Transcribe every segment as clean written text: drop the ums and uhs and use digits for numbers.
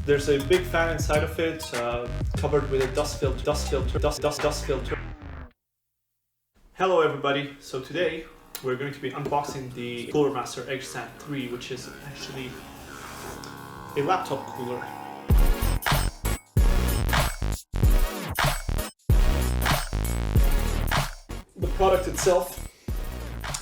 There's a big fan inside of it, covered with a dust filter. Hello everybody, so today we're going to be unboxing the Cooler Master Ergostand 3, which is actually a laptop cooler. The product itself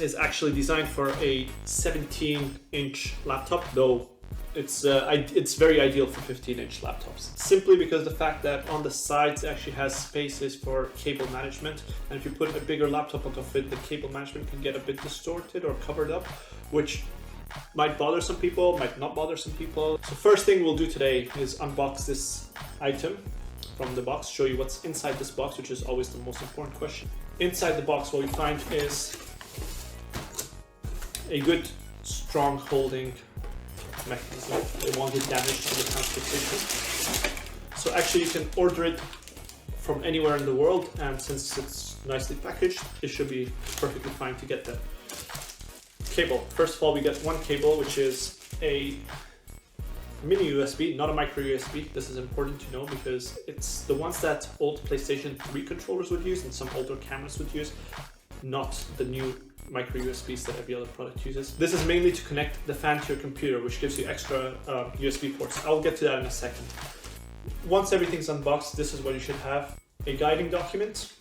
is actually designed for a 17-inch laptop, though it's very ideal for 15-inch laptops. Simply because the fact that on the sides it actually has spaces for cable management, and if you put a bigger laptop on top of it, the cable management can get a bit distorted or covered up, which might bother some people, might not bother some people. So first thing we'll do today is unbox this item from the box, show you what's inside this box, which is always the most important question. Inside the box, what we find is a good, strong holding mechanism. It won't get damaged in the transportation. So actually you can order it from anywhere in the world, and since it's nicely packaged, it should be perfectly fine to get the cable. First of all, we get one cable, which is a mini USB, not a micro USB. This is important to know because it's the ones that old PlayStation 3 controllers would use and some older cameras would use, not the new micro USBs that every other product uses. This is mainly to connect the fan to your computer, which gives you extra USB ports. I'll get to that in a second. Once everything's unboxed, this is what you should have: a guiding document,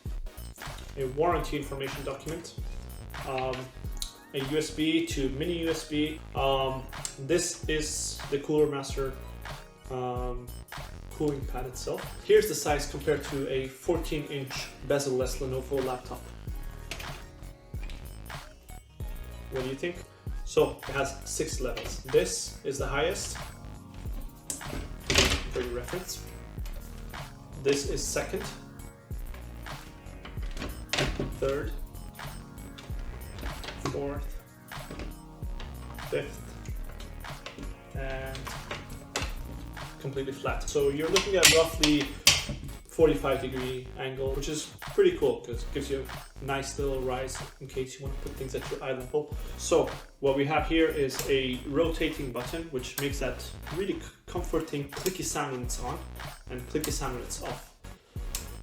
a warranty information document, a USB to mini USB. This is the Cooler Master cooling pad itself. Here's the size compared to a 14-inch bezel-less Lenovo laptop. What do you think? So it has 6 levels. This is the highest for your reference. This is second, third, fourth, fifth, and completely flat. So you're looking at roughly 45-degree angle, which is pretty cool because it gives you a nice little rise in case you want to put things at your eye level. So what we have here is a rotating button, which makes that really comforting clicky sound when it's on and clicky sound when it's off.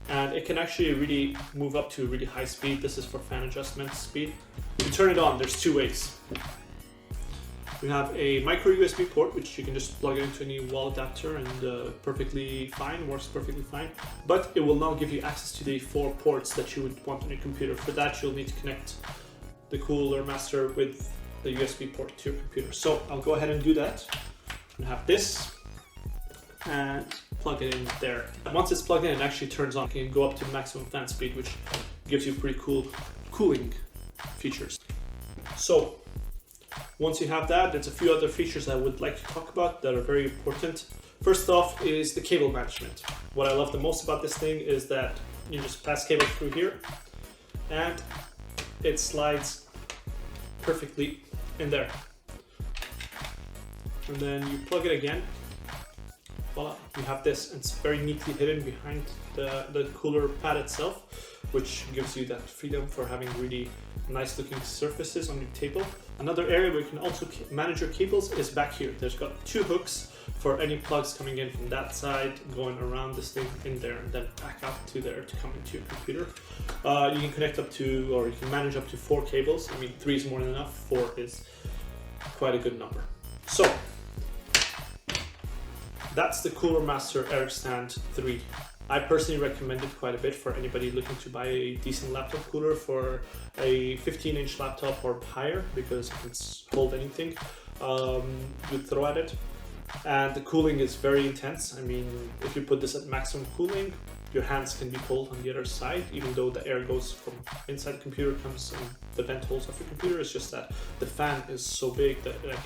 And it can actually really move up to a really high speed. This is for fan adjustment speed. To turn it on, there's 2 ways. We have a micro USB port, which you can just plug it into any wall adapter and perfectly fine, works perfectly fine. But it will now give you access to the 4 ports that you would want on your computer. For that, you'll need to connect the Cooler Master with the USB port to your computer. So I'll go ahead and do that. And have this and plug it in there. Once it's plugged in, it actually turns on. You can go up to maximum fan speed, which gives you pretty cool cooling features. So once you have that, there's a few other features I would like to talk about that are very important. First off is the cable management. What I love the most about this thing is that you just pass cable through here and it slides perfectly in there. And then you plug it again. Voila, you have this. It's very neatly hidden behind the cooler pad itself, which gives you that freedom for having really nice looking surfaces on your table. Another area where you can also manage your cables is back here. There's got 2 hooks for any plugs coming in from that side, going around this thing in there, and then back out to there to come into your computer. You can connect up to, or you can manage up to 4 cables. I mean, 3 is more than enough, 4 is quite a good number. So that's the Cooler Master Ergostand 3. I personally recommend it quite a bit for anybody looking to buy a decent laptop cooler for a 15-inch laptop or higher, because it can hold anything you throw at it. And the cooling is very intense. I mean, if you put this at maximum cooling, your hands can be cold on the other side, even though the air goes from inside the computer, comes in the vent holes of your computer. It's just that the fan is so big that it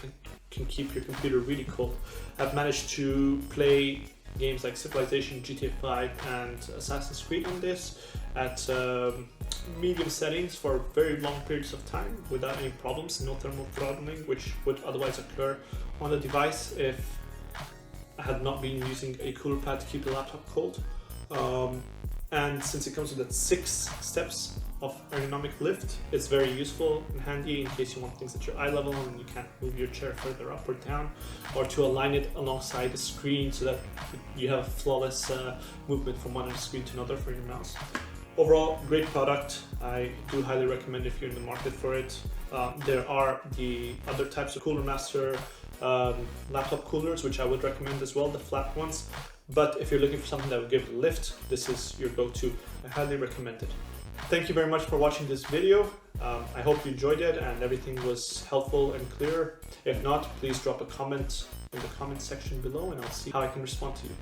can keep your computer really cold. I've managed to play games like Civilization, GTA 5 and Assassin's Creed on this at medium settings for very long periods of time without any problems, no thermal throttling, which would otherwise occur on the device if I had not been using a cooler pad to keep the laptop cold. And since it comes with that 6 steps of ergonomic lift. It's very useful and handy in case you want things at your eye level and you can't move your chair further up or down, or to align it alongside the screen so that you have flawless movement from one end of the screen to another for your mouse. Overall, great product. I do highly recommend if you're in the market for it. There are the other types of Cooler Master laptop coolers, which I would recommend as well, the flat ones. But if you're looking for something that will give it a lift, this is your go-to. I highly recommend it. Thank you very much for watching this video. I hope you enjoyed it and everything was helpful and clear. If not, please drop a comment in the comment section below and I'll see how I can respond to you.